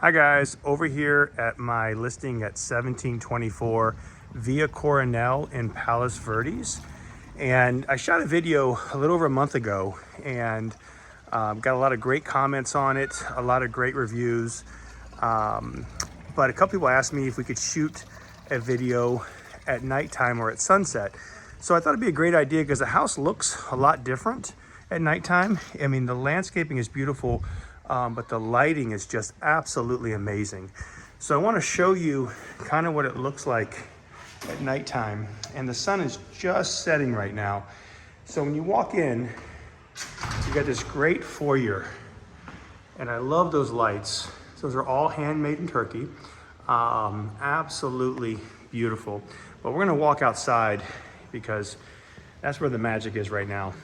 Hi guys, over here at my listing at 1724 Via Coronel in Palos Verdes. And I shot a video a little over a month ago and got a lot of great comments on it, a lot of great reviews. But a couple people asked me if we could shoot a video at nighttime or at sunset. So I thought it'd be a great idea because the house looks a lot different at nighttime. I mean, the landscaping is beautiful, but the lighting is just absolutely amazing. So I want to show you kind of what it looks like at nighttime. And the sun is just setting right now. So when you walk in, you got this great foyer. And I love those lights. Those are all handmade in Turkey. Absolutely beautiful. But we're gonna walk outside because that's where the magic is right now.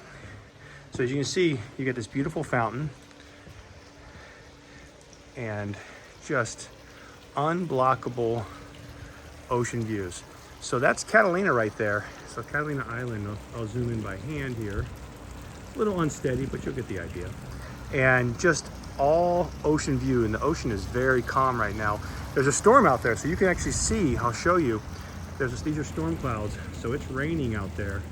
So as you can see, you get this beautiful fountain and just unblockable ocean views. So that's Catalina right there. So Catalina Island, I'll zoom in by hand here. A little unsteady, but you'll get the idea. And just all ocean view, and the ocean is very calm right now. There's a storm out there, so you can actually see, I'll show you, these are storm clouds, so it's raining out there.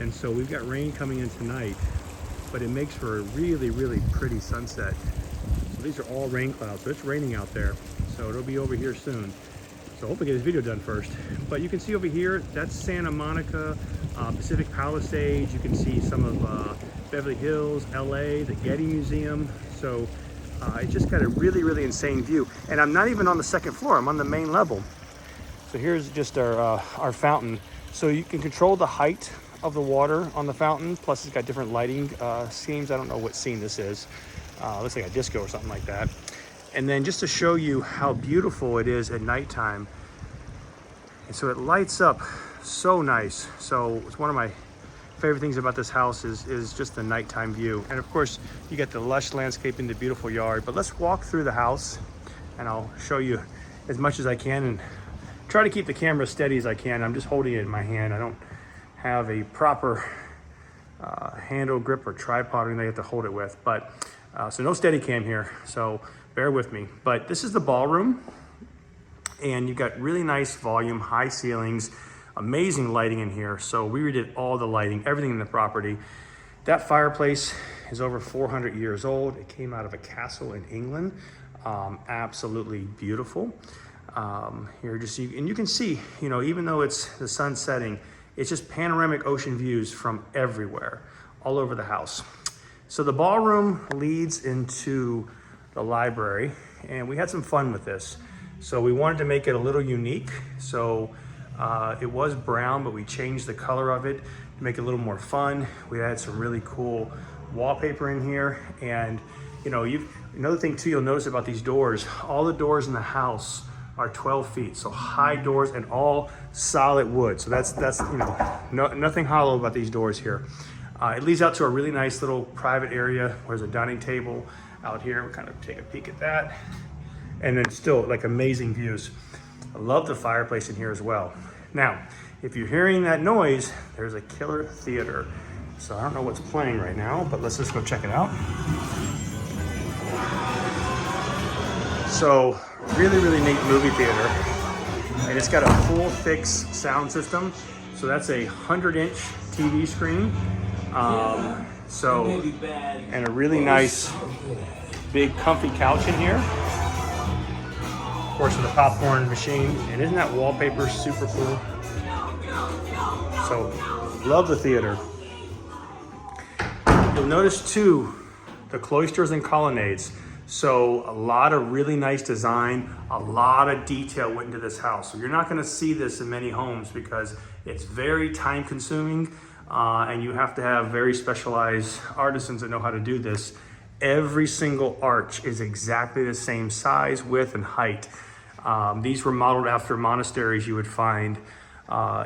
And so we've got rain coming in tonight, but it makes for a really, really pretty sunset. So these are all rain clouds, so it's raining out there. So it'll be over here soon. So hopefully get this video done first. But you can see over here, that's Santa Monica, Pacific Palisades. You can see some of Beverly Hills, LA, the Getty Museum. So it's just got a really, really insane view. And I'm not even on the second floor, I'm on the main level. So here's just our fountain. So you can control the height of the water on the fountain. Plus it's got different lighting schemes. I don't know what scene this is. Looks like a disco or something like that. And then just to show you how beautiful it is at nighttime. And so it lights up so nice. So it's one of my favorite things about this house is just the nighttime view. And of course, you get the lush landscaping, the beautiful yard. But let's walk through the house and I'll show you as much as I can and try to keep the camera steady as I can. I'm just holding it in my hand. I don't have a proper handle grip or tripod or anything I have to hold it with. But so no steady cam here, so bear with me. But this is the ballroom, and you've got really nice volume, high ceilings, amazing lighting in here. So we redid all the lighting, everything in the property. That fireplace is over 400 years old. It came out of a castle in England. Absolutely beautiful. Here, and you can see, you know, even though it's the sun setting, it's just panoramic ocean views from everywhere, all over the house. So the ballroom leads into the library, and we had some fun with this. So we wanted to make it a little unique. So it was brown, but we changed the color of it to make it a little more fun. We had some really cool wallpaper in here. And you know, another thing too you'll notice about these doors, all the doors in the house are 12 feet. So high doors and all solid wood. So that's you know, nothing hollow about these doors here. It leads out to a really nice little private area where there's a dining table out here. We'll kind of take a peek at that. And then still like amazing views. I love the fireplace in here as well. Now, if you're hearing that noise, there's a killer theater. So I don't know what's playing right now, but let's just go check it out. So really, really neat movie theater. And it's got a full fix sound system. So that's a 100-inch TV screen. And a really nice big comfy couch in here. Of course, with a popcorn machine. And isn't that wallpaper super cool? So love the theater. You'll notice too, the cloisters and colonnades. So a lot of really nice design, a lot of detail went into this house. So you're not gonna see this in many homes because it's very time consuming. And you have to have very specialized artisans that know how to do this. Every single arch is exactly the same size, width, and height. These were modeled after monasteries you would find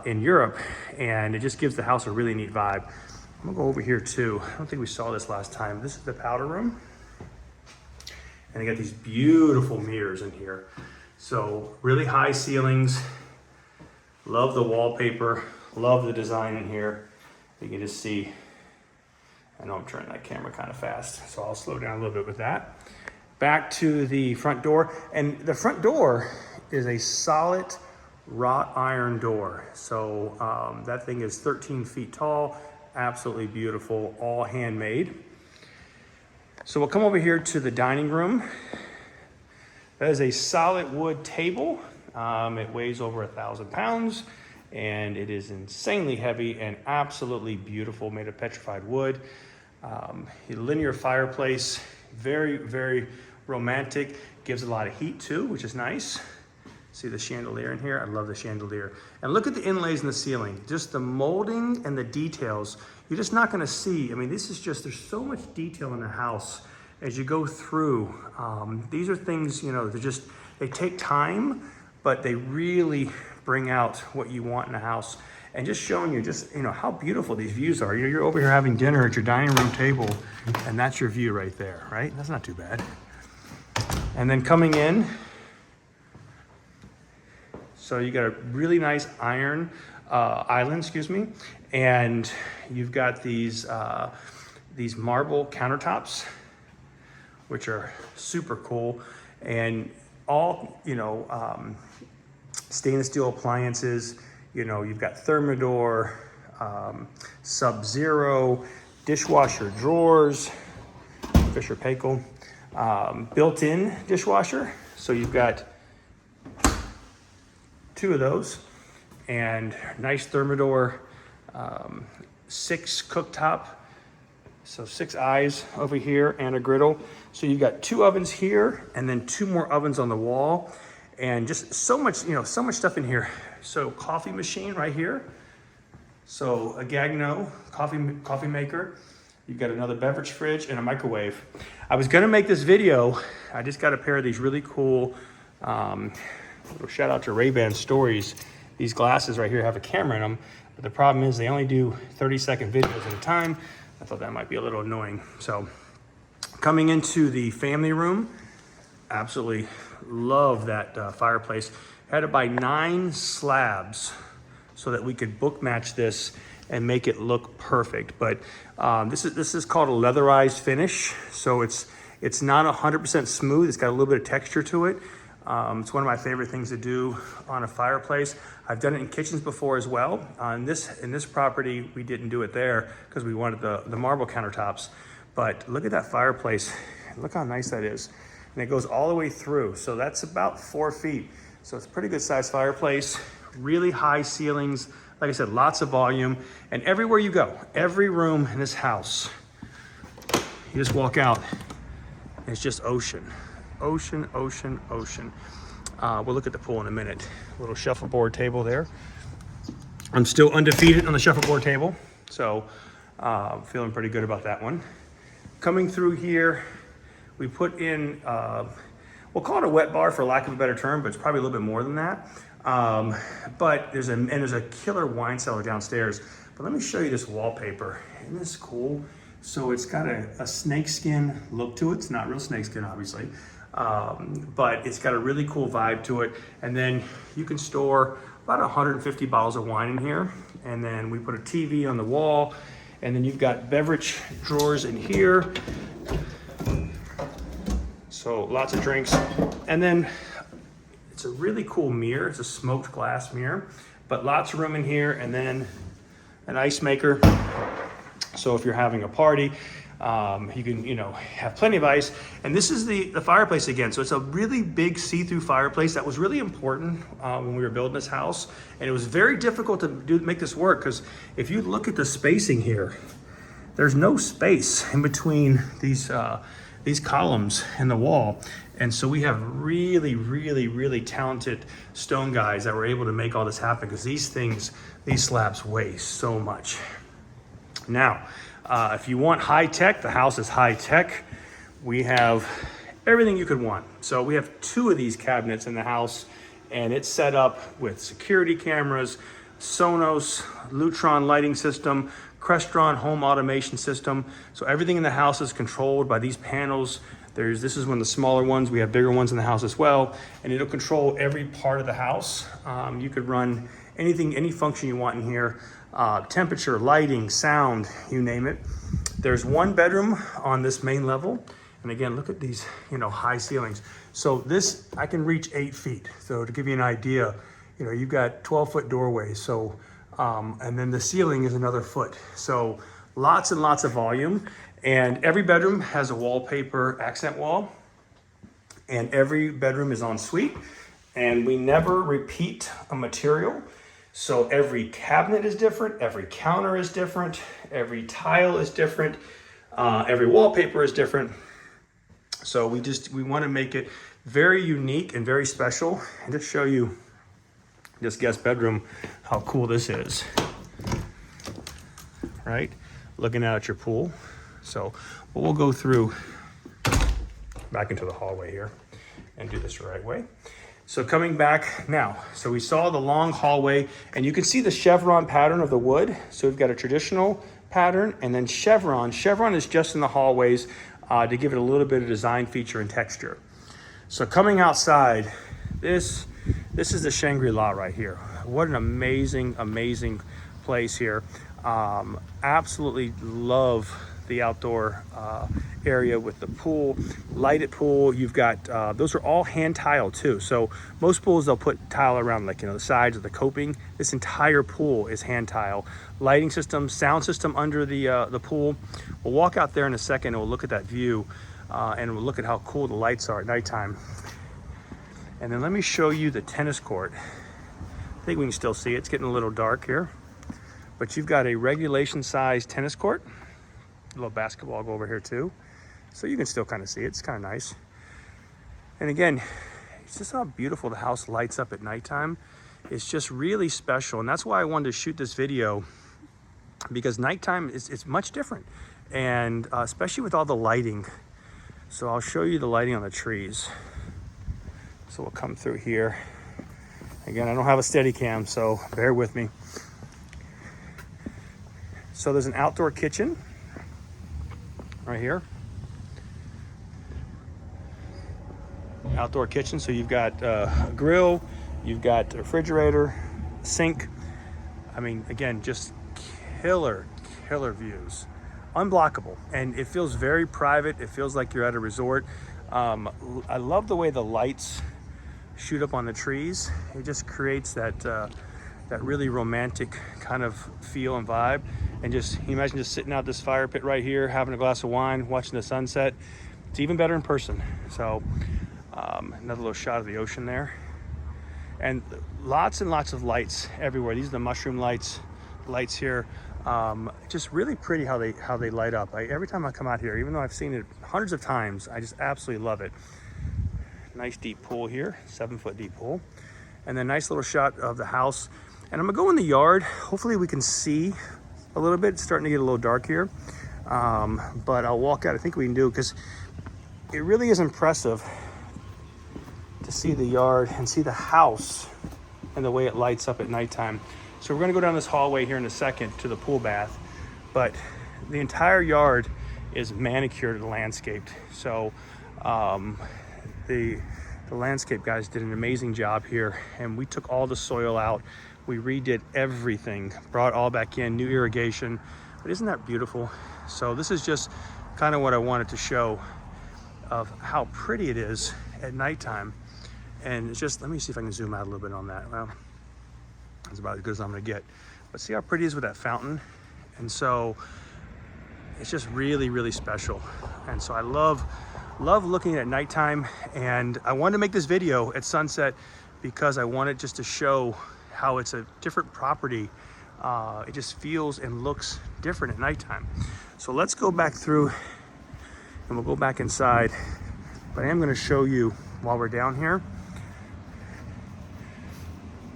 in Europe, and it just gives the house a really neat vibe. I'm gonna go over here too. I don't think we saw this last time. This is the powder room. And they got these beautiful mirrors in here. So really high ceilings. Love the wallpaper, love the design in here. You can just see, I know I'm turning that camera kind of fast, so I'll slow down a little bit with that. Back to the front door, and the front door is a solid wrought iron door. So that thing is 13 feet tall, absolutely beautiful, all handmade. So we'll come over here to the dining room. That is a solid wood table. It weighs over 1,000 pounds, and it is insanely heavy and absolutely beautiful, made of petrified wood. A linear fireplace, very, very romantic. Gives a lot of heat too, which is nice. See the chandelier in here? I love the chandelier. And look at the inlays in the ceiling. Just the molding and the details. You're just not gonna see. I mean, this is just, there's so much detail in the house as you go through. These are things, you know, they take time, but they really bring out what you want in a house. And just showing you just, you know, how beautiful these views are. You're over here having dinner at your dining room table, and that's your view right there, right? That's not too bad. And then coming in, so you got a really nice island, and you've got these marble countertops, which are super cool, and all, you know, stainless steel appliances. You know, you've got Thermador, Sub-Zero, dishwasher drawers, Fisher Paykel, built-in dishwasher. So you've got 2 of those, and nice Thermador, 6 cooktop, so 6 eyes over here and a griddle. So you've got 2 ovens here, and then 2 more ovens on the wall, and just so much, you know, so much stuff in here. So coffee machine right here. So a Gagno coffee maker. You've got another beverage fridge and a microwave. I was gonna make this video. I just got a pair of these really cool, little shout out to Ray-Ban Stories. These glasses right here have a camera in them, but the problem is they only do 30-second videos at a time. I thought that might be a little annoying. So coming into the family room, absolutely love that fireplace. Had to buy 9 slabs so that we could book match this and make it look perfect. But this is called a leatherized finish. So it's not 100% smooth. It's got a little bit of texture to it. It's one of my favorite things to do on a fireplace. I've done it in kitchens before as well. In this property, we didn't do it there because we wanted the marble countertops. But look at that fireplace. Look how nice that is. And it goes all the way through. So that's about 4 feet. So it's a pretty good sized fireplace, really high ceilings. Like I said, lots of volume. And everywhere you go, every room in this house, you just walk out, it's just ocean. Ocean, ocean, ocean. We'll look at the pool in a minute. Little shuffleboard table there. I'm still undefeated on the shuffleboard table, so feeling pretty good about that one. Coming through here, we put in, we'll call it a wet bar for lack of a better term, but it's probably a little bit more than that. But there's a killer wine cellar downstairs. But let me show you this wallpaper. Isn't this cool? So it's got a snakeskin look to it. It's not real snakeskin, obviously. But it's got a really cool vibe to it. And then you can store about 150 bottles of wine in here. And then we put a TV on the wall. And then you've got beverage drawers in here. So lots of drinks. And then it's a really cool mirror. It's a smoked glass mirror, but lots of room in here. And then an ice maker. So if you're having a party, you can, you know, have plenty of ice. And this is the fireplace again. So it's a really big see-through fireplace. That was really important when we were building this house. And it was very difficult to make this work, because if you look at the spacing here, there's no space in between these columns and the wall. And so we have really, really, really talented stone guys that were able to make all this happen, because these slabs weigh so much. Now, if you want high tech, the house is high tech. We have everything you could want. So we have 2 of these cabinets in the house, and it's set up with security cameras, Sonos, Lutron lighting system, Crestron home automation system. So everything in the house is controlled by these panels. This is one of the smaller ones. We have bigger ones in the house as well, and it'll control every part of the house. You could run anything, any function you want in here. Temperature, lighting, sound, you name it. There's 1 bedroom on this main level, And again, look at these, you know, high ceilings. So this, I can reach 8 feet. So to give you an idea, you know, you've got 12-foot doorways. So, and then the ceiling is another foot. So lots and lots of volume. And every bedroom has a wallpaper accent wall. And every bedroom is en suite. And we never repeat a material. So every cabinet is different, every counter is different, every tile is different, every wallpaper is different. So we want to make it very unique and very special, and just show you this guest bedroom, how cool this is, right? Looking out at your pool. So we'll go through back into the hallway here and do this the right way. So coming back now, so we saw the long hallway, and you can see the chevron pattern of the wood. So we've got a traditional pattern and then chevron. Chevron is just in the hallways to give it a little bit of design feature and texture. So coming outside, this is the Shangri-La right here. What an amazing, amazing place here. Absolutely love the outdoor area with the pool, lighted pool. You've got, those are all hand tile too. So most pools, they'll put tile around, like, you know, the sides of the coping. This entire pool is hand tile. Lighting system, sound system under the pool. We'll walk out there in a second and we'll look at that view and we'll look at how cool the lights are at nighttime. And then let me show you the tennis court. I think we can still see it. It's getting a little dark here, but you've got a regulation size tennis court. A little basketball go over here too. So you can still kind of see it. It's kind of nice. And again, it's just how beautiful the house lights up at nighttime. It's just really special. And that's why I wanted to shoot this video, because nighttime it's much different. And especially with all the lighting. So I'll show you the lighting on the trees. So we'll come through here. Again, I don't have a steady cam, so bear with me. So there's an outdoor kitchen right here. Outdoor kitchen, so you've got a grill, you've got a refrigerator, sink. I mean, again, just killer views. Unblockable, and it feels very private. It feels like you're at a resort. I love the way the lights shoot up on the trees. It just creates that that really romantic kind of feel and vibe. And just, you imagine just sitting out this fire pit right here, having a glass of wine, watching the sunset. It's even better in person. So another little shot of the ocean there. And lots and lots of lights everywhere. These are the mushroom lights here. Just really pretty how they light up. Every time I come out here, even though I've seen it hundreds of times, I just absolutely love it. Nice deep pool here, 7-foot deep pool. And then nice little shot of the house. And I'm gonna go in the yard. Hopefully we can see a little bit. It's starting to get a little dark here. But I'll walk out. I think we can do it because it really is impressive to see the yard and see the house and the way it lights up at nighttime. So we're gonna go down this hallway here in a second to the pool bath, but the entire yard is manicured and landscaped. So the landscape guys did an amazing job here, and we took all the soil out. We redid everything, brought it all back in, new irrigation. But isn't that beautiful? So this is just kind of what I wanted to show of how pretty it is at nighttime. And it's just, let me see if I can zoom out a little bit on that. Well, that's about as good as I'm gonna get. But see how pretty it is with that fountain? And so it's just really, really special. And so I love looking at nighttime. And I wanted to make this video at sunset because I wanted just to show how it's a different property. It just feels and looks different at nighttime. So let's go back through and we'll go back inside. But I am gonna show you while we're down here.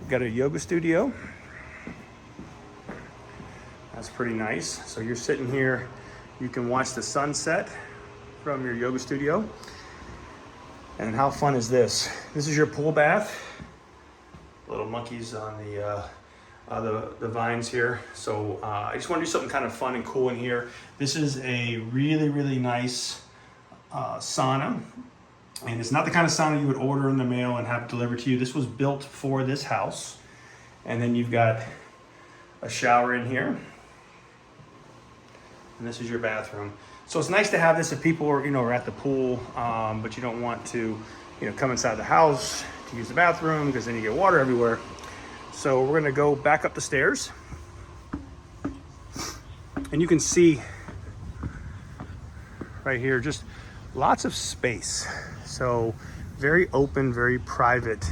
We've got a yoga studio. That's pretty nice. So you're sitting here, you can watch the sunset from your yoga studio. And how fun is this? This is your pool bath. Little monkeys on the vines here. So I just want to do something kind of fun and cool in here. This is a really, really nice sauna. And it's not the kind of sauna you would order in the mail and have delivered to you. This was built for this house. And then you've got a shower in here. And this is your bathroom. So it's nice to have this if people are, are at the pool, but you don't want to, come inside the house to use the bathroom because then you get water everywhere. So we're gonna go back up the stairs. And you can see right here, just lots of space. So very open, very private.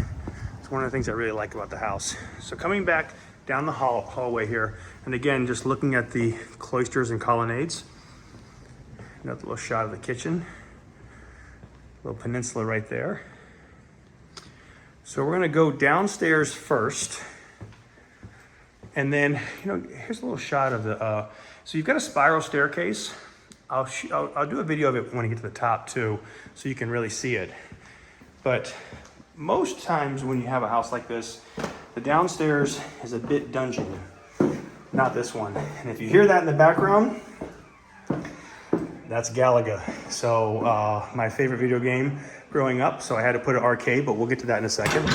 It's one of the things I really like about the house. So coming back down the hallway here, and again, just looking at the cloisters and colonnades. Another little shot of the kitchen. Little peninsula right there. So we're gonna go downstairs first. And then, here's a little shot of the, so you've got a spiral staircase. I'll do a video of it when I get to the top too, so you can really see it. But most times when you have a house like this, the downstairs is a bit dungeon. Not this one. And if you hear that in the background, that's Galaga. So my favorite video game growing up, so I had to put an arcade, but we'll get to that in a second.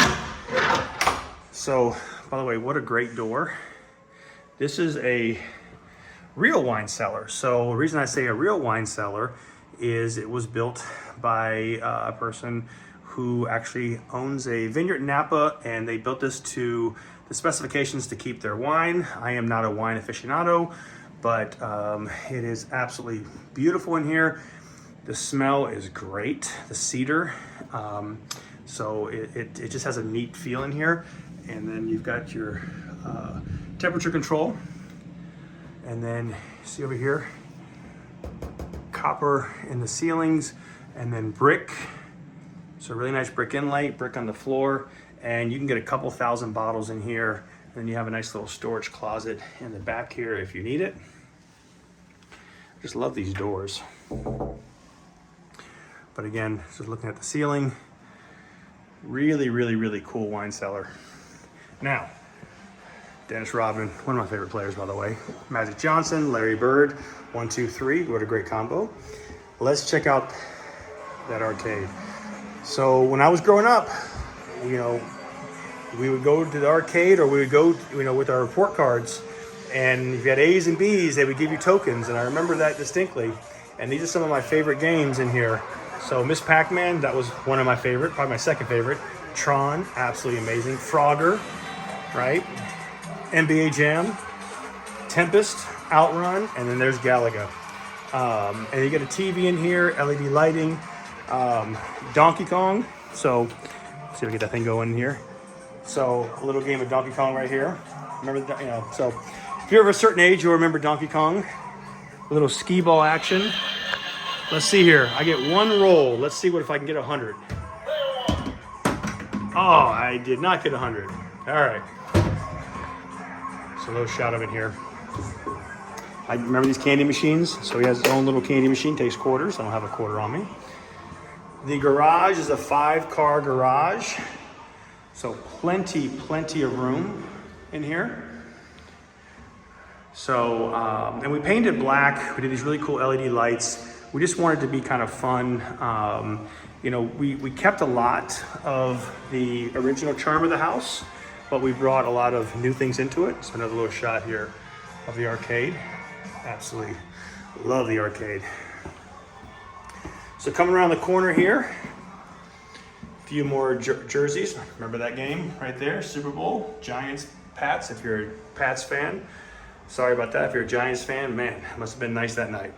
So, by the way, what a great door. This is a real wine cellar. So the reason I say a real wine cellar is it was built by a person who actually owns a vineyard in Napa, and they built this to the specifications to keep their wine. I am not a wine aficionado, but it is absolutely beautiful in here. The smell is great, the cedar. So it just has a neat feel in here. And then you've got your temperature control. And then see over here, copper in the ceilings, and then brick. So really nice brick inlay, brick on the floor, and you can get a couple thousand bottles in here. And then you have a nice little storage closet in the back here if you need it. I just love these doors. But again, just looking at the ceiling, really, really, really cool wine cellar. Now, Dennis Rodman, one of my favorite players, by the way. Magic Johnson, Larry Bird, 1, 2, 3. What a great combo. Let's check out that arcade. So when I was growing up, we would go to the arcade, or we would go, with our report cards. And if you had A's and B's, they would give you tokens. And I remember that distinctly. And these are some of my favorite games in here. So Miss Pac-Man, that was one of my favorite, probably my second favorite. Tron, absolutely amazing. Frogger, right? NBA Jam, Tempest, Outrun, and then there's Galaga. And you get a TV in here, LED lighting, Donkey Kong. So let's see if we get that thing going in here. So a little game of Donkey Kong right here. Remember that, so if you're of a certain age, you'll remember Donkey Kong. A little skee ball action. Let's see here. I get one roll. Let's see if I can get 100. Oh, I did not get 100. All right. So a little shot of it here. I remember these candy machines. So he has his own little candy machine, takes quarters. I don't have a quarter on me. The garage is a 5-car garage. So plenty of room in here. So, and we painted black. We did these really cool LED lights. We just wanted to be kind of fun. We kept a lot of the original charm of the house, but we brought a lot of new things into it. So another little shot here of the arcade. Absolutely love the arcade. So coming around the corner here, a few more jerseys. Remember that game right there, Super Bowl, Giants, Pats, if you're a Pats fan. Sorry about that, if you're a Giants fan, man, it must have been nice that night.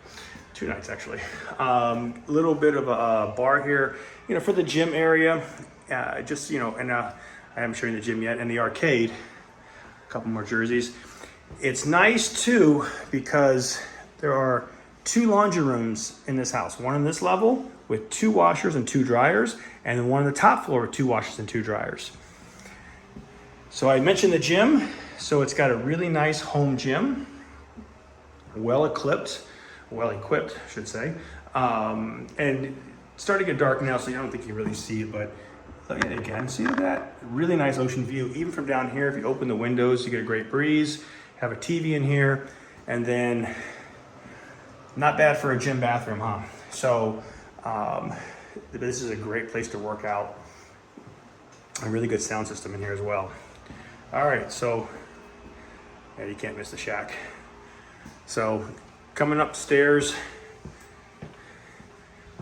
2 nights actually. A little bit of a bar here, for the gym area. And I haven't shown you the gym yet, and the arcade. A couple more jerseys. It's nice too because there are 2 laundry rooms in this house. One on this level with 2 washers and 2 dryers, and then one on the top floor with 2 washers and 2 dryers. So I mentioned the gym. So it's got a really nice home gym, well equipped, I should say. And it's starting to get dark now, so I don't think you really see it, but look at it again. See that? Really nice ocean view. Even from down here, if you open the windows, you get a great breeze. Have a TV in here, and then not bad for a gym bathroom, huh? So this is a great place to work out. A really good sound system in here as well. All right, so yeah, you can't miss the shack. So coming upstairs,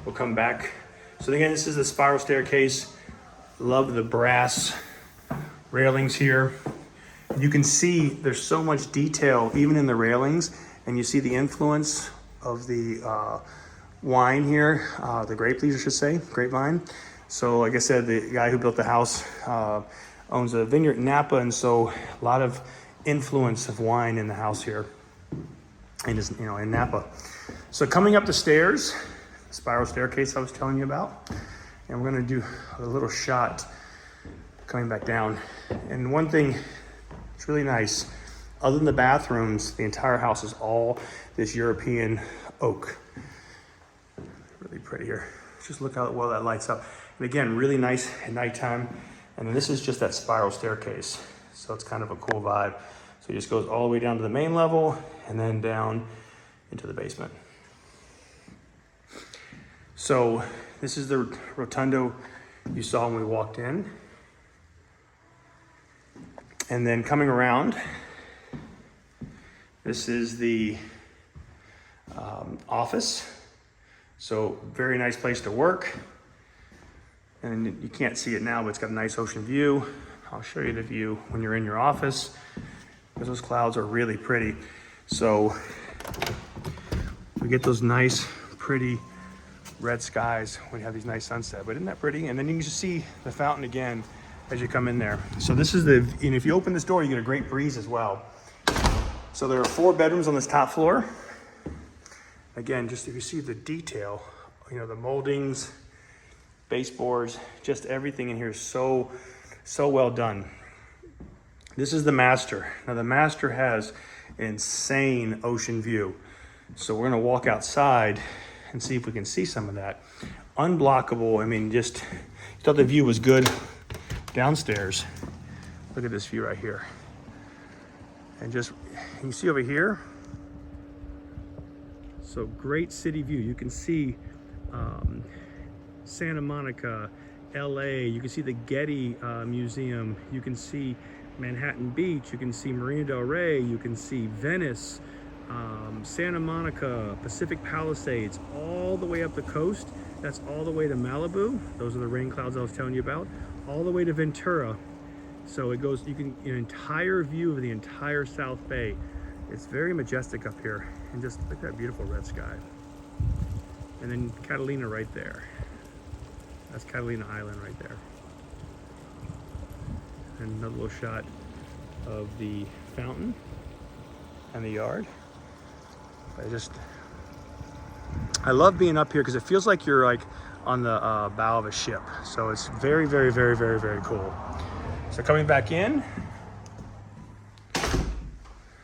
we'll come back. So again, this is the spiral staircase. Love the brass railings here. You can see there's so much detail even in the railings, and you see the influence of the wine here, the grape leaves, I should say, grapevine. So like I said, the guy who built the house owns a vineyard in Napa, and so a lot of influence of wine in the house here, and is, you know, in Napa. So coming up the stairs, the spiral staircase I was telling you about, and we're gonna do a little shot coming back down. And one thing, it's really nice, other than the bathrooms, the entire house is all this European oak. Really pretty here. Just look how well that lights up. And again, really nice at nighttime. And then this is just that spiral staircase. So it's kind of a cool vibe. So it just goes all the way down to the main level and then down into the basement. So this is the rotunda you saw when we walked in. And then coming around, this is the office. So very nice place to work. And you can't see it now, but it's got a nice ocean view. I'll show you the view when you're in your office, because those clouds are really pretty. So we get those nice, pretty red skies when you have these nice sunset. But isn't that pretty? And then you can just see the fountain again as you come in there. So this is the, and if you open this door, you get a great breeze as well. So there are 4 bedrooms on this top floor. Again, just if you see the detail, you know, the moldings, baseboards, just everything in here is so well done. This is the master. Now the master has an insane ocean view. So we're gonna walk outside and see if we can see some of that. Unblockable, I mean, just, you thought the view was good downstairs. Look at this view right here. And just, you see over here, so great city view. You can see Santa Monica, LA, you can see the Getty Museum, you can see Manhattan Beach, you can see Marina del Rey, you can see Venice, Santa Monica, Pacific Palisades, all the way up the coast. That's all the way to Malibu. Those are the rain clouds I was telling you about. All the way to Ventura. So it goes, you can, an entire view of the entire South Bay. It's very majestic up here. And just look at that beautiful red sky. And then Catalina right there. That's Catalina Island right there. And another little shot of the fountain and the yard. I love being up here because it feels like you're like on the bow of a ship. So it's very, very, very, very, very cool. So coming back in,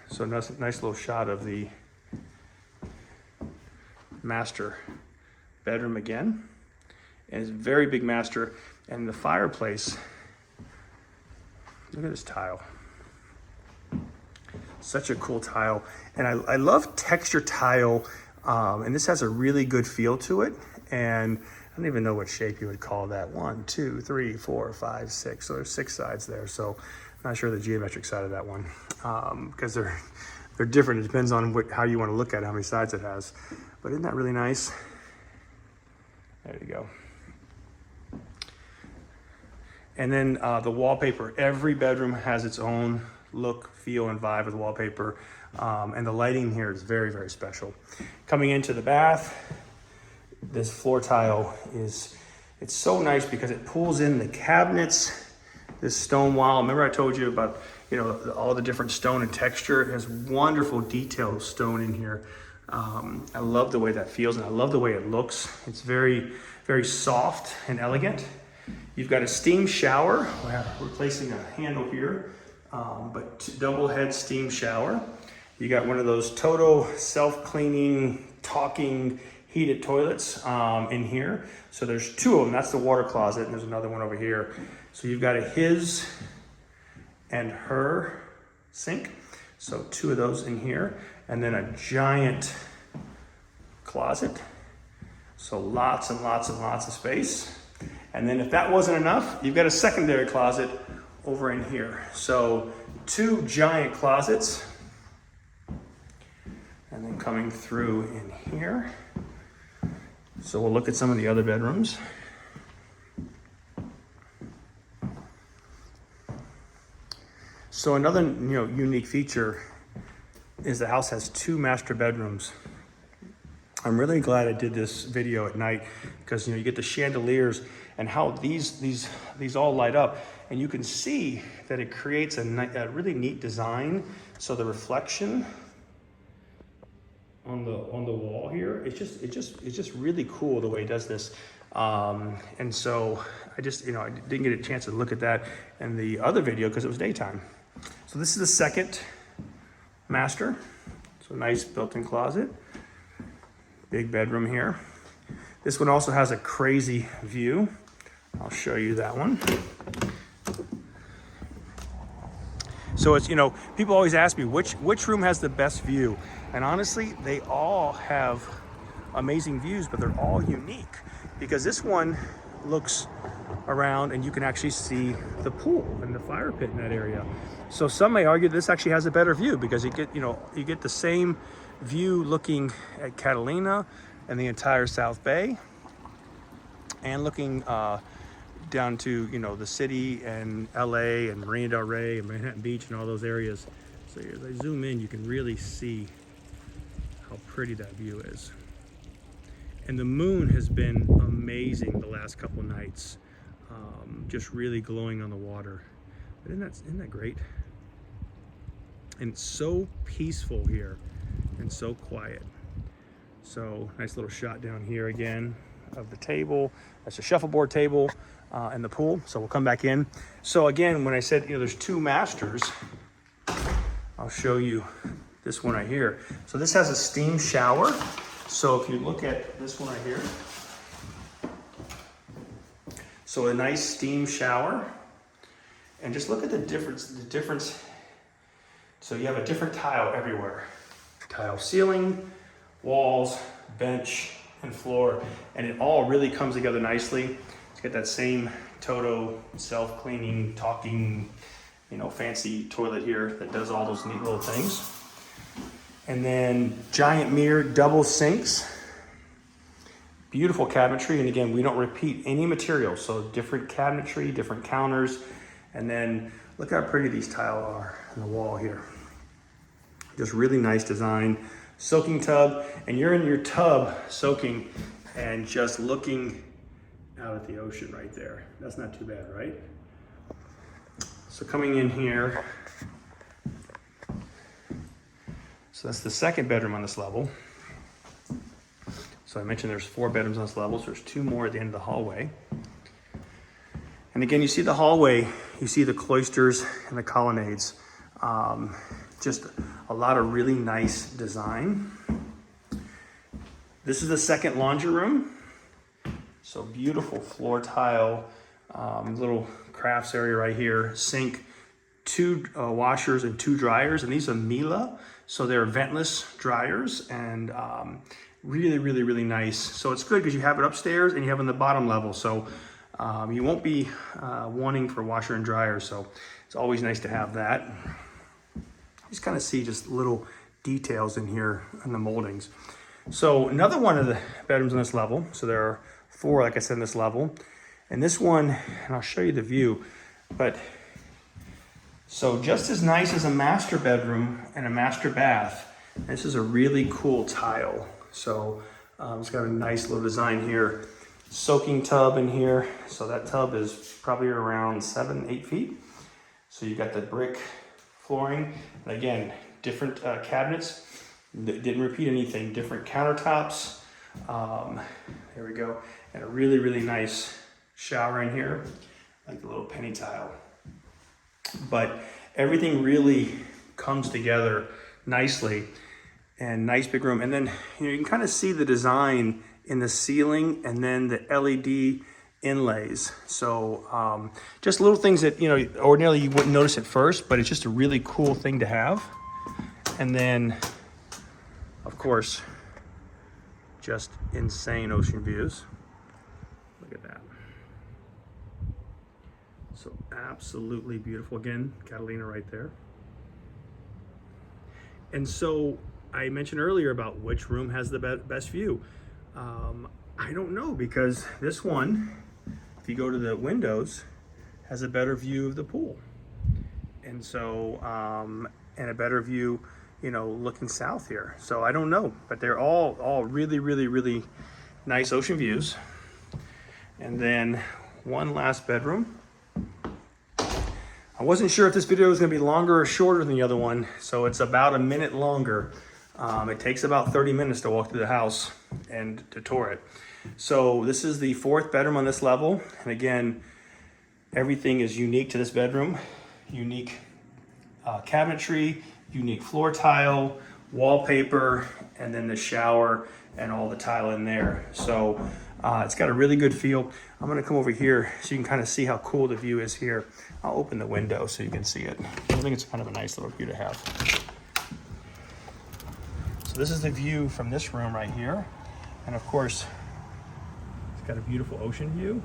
so nice little shot of the master bedroom again. And it's a very big master. And the fireplace, look at this tile. Such a cool tile. And I love texture tile. And this has a really good feel to it. And I don't even know what shape you would call that. 1, 2, 3, 4, 5, 6. So there's 6 sides there. So I'm not sure the geometric side of that one, because they're different. It depends on how you want to look at it, how many sides it has. But isn't that really nice? There you go. And then the wallpaper. Every bedroom has its own look, feel, and vibe with wallpaper. And the lighting here is very, very special. Coming into the bath, this floor tile it's so nice because it pulls in the cabinets, this stone wall. Remember I told you about, you know, all the different stone and texture. It has wonderful detailed stone in here. I love the way that feels, and I love the way it looks. It's very, very soft and elegant. You've got a steam shower. We're placing a handle here, but double head steam shower. You got one of those Toto self-cleaning, talking, heated toilets in here. So there's 2 of them. That's the water closet, and there's another one over here. So you've got a his and her sink. So 2 of those in here, and then a giant closet. So lots and lots and lots of space. And then if that wasn't enough, you've got a secondary closet over in here. So 2 giant closets. And then coming through in here, So we'll look at some of the other bedrooms. So another, unique feature is the house has 2 master bedrooms. I'm really glad I did this video at night because you get the chandeliers and how these all light up, and you can see that it creates a really neat design. So the reflection on the wall here, it's just really cool the way it does this. And so I didn't get a chance to look at that in the other video because it was daytime. So this is the second master. So nice built-in closet. Big bedroom here. This one also has a crazy view. I'll show you that one. So it's, people always ask me which room has the best view. And honestly, they all have amazing views, but they're all unique because this one looks around and you can actually see the pool and the fire pit in that area. So some may argue this actually has a better view because you get the same view looking at Catalina and the entire South Bay, and looking down to the city and LA and Marina Del Rey and Manhattan Beach and all those areas. So as I zoom in, you can really see how pretty that view is. And the moon has been amazing the last couple nights, just really glowing on the water. But isn't that great? And it's so peaceful here and so quiet. So nice little shot down here again of the table. That's a shuffleboard table and the pool. So we'll come back in. So again, when I said there's 2 masters, I'll show you this one right here. So this has a steam shower. So if you look at this one right here, so a nice steam shower, and just look at the difference. So you have a different tile everywhere. Tile ceiling, walls, bench, and floor, and it all really comes together nicely. It's got that same Toto self-cleaning, talking, fancy toilet here that does all those neat little things. And then giant mirror double sinks, beautiful cabinetry. And again, we don't repeat any material. So different cabinetry, different counters. And then look how pretty these tile are on the wall here. Just really nice design. Soaking tub, and you're in your tub soaking and just looking out at the ocean right there. That's not too bad, right? So coming in here, so that's the second bedroom on this level. So I mentioned there's 4 bedrooms on this level, so there's 2 more at the end of the hallway. And again, you see the hallway, you see the cloisters and the colonnades. Just a lot of really nice design. This is the second laundry room. So beautiful floor tile, little crafts area right here, sink, 2 washers and 2 dryers, and these are Miele, so they're ventless dryers, and really, really, really nice. So it's good because you have it upstairs and you have it on the bottom level, so you won't be wanting for washer and dryer, so it's always nice to have that. Just kind of see just little details in here in the moldings. So another one of the bedrooms on this level. So there are 4, like I said, in this level. And this one, and I'll show you the view, but so just as nice as a master bedroom and a master bath. This is a really cool tile. So it's got a nice little design here. Soaking tub in here. So that tub is probably around 7-8 feet. So you got the brick flooring, and again, different cabinets, didn't repeat anything, different countertops. There we go, and a really, really nice shower in here, like a little penny tile. But everything really comes together nicely, and nice big room. And then you can kind of see the design in the ceiling, and then the LED inlays. So just little things that ordinarily you wouldn't notice at first, but it's just a really cool thing to have. And then of course, just insane ocean views. Look at that. So absolutely beautiful. Again, Catalina right there. And so I mentioned earlier about which room has the best view. I don't know, because this one, if you go to the windows, has a better view of the pool. And so, and a better view, you know, looking south here. So I don't know, but they're all really, really, really nice ocean views. And then one last bedroom. I wasn't sure if this video was gonna be longer or shorter than the other one, so it's about a minute longer. It takes about 30 minutes to walk through the house and to tour it. So this is the 4th bedroom on this level. And again, everything is unique to this bedroom. Unique cabinetry, unique floor tile, wallpaper, and then the shower and all the tile in there. So it's got a really good feel. I'm gonna come over here so you can kind of see how cool the view is here. I'll open the window so you can see it. I think it's kind of a nice little view to have. So this is the view from this room right here. And of course, it's got a beautiful ocean view.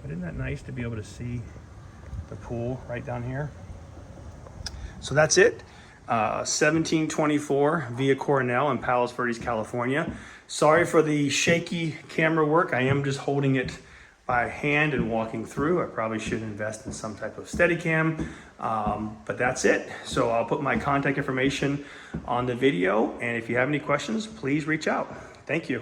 But isn't that nice to be able to see the pool right down here? So that's it. 1724 Via Coronel in Palos Verdes, California. Sorry for the shaky camera work. I am just holding it by hand and walking through. I probably should invest in some type of Steadicam, but that's it. So I'll put my contact information on the video, and if you have any questions, please reach out. Thank you.